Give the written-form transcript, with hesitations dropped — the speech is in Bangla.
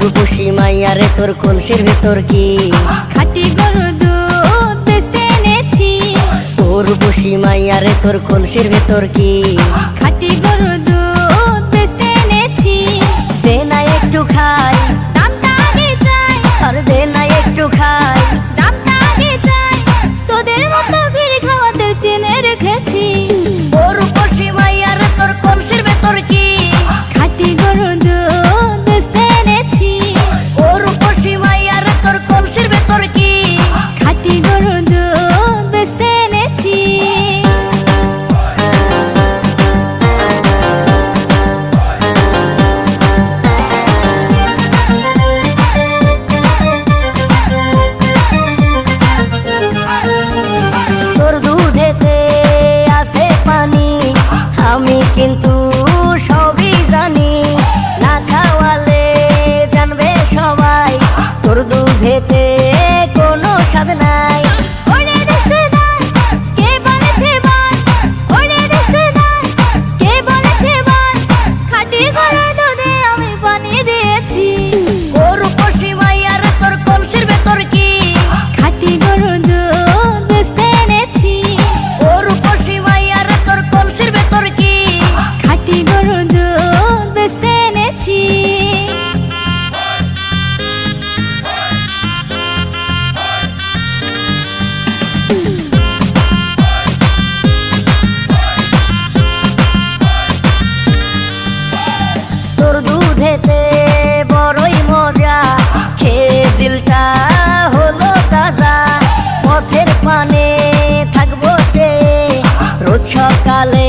রূপসী মাইয়া রে তোর কলসির ভেতর কি খাঁটি গরুর দুধ বেচতে এনেছি। ও রূপসী মাইয়া রে তোর কলসির ভেতর কি খাঁটি গরুর দুধ বেচতে এনেছি। দে না একটু খাই, দামটা আগে চাই, আর দে না একটু খাই। দামটা আগে চাই, তোদের মতো ভিড় খাওয়াতে চেনে রেখেছি। ও রূপসী মাইয়া রে তোর কলসির ভেতর কি খাঁটি গরুর দুধ বেচতে এনেছি। ও রূপসী মাইয়া রে তোর কলসির ভেতর কি খাঁটি গরুর দুধ বেচতে এনেছি। তোর দুধেতে আছে পানি, আমি কিন্তু সবই জানি। না খাওয়ালে জানবে সবাই তোর দুধেতে কোনো স্বাদ নাই। ওরে দুষ্টুর দল, কে বলেছে বল? ওরে দুষ্টুর দল, কে বলেছে বল? খাঁটি গরুর দুধে আমি পানি দিয়েছি। ও রূপসী মাইয়া রে তোর কলসির ভেতর কি খাঁটি গরুর দুধ বেচতে এনেছি। ও রূপসী মাইয়া রে তোর কলসির ভেতর কি খাঁটি গরুর দুধ বেচতে এনেছি। তোর দুধেতে বড়ই মজা, খেয়ে দিলটা হলো তাজা। পথের পানে থাকবো চেয়ে রোজ সকালে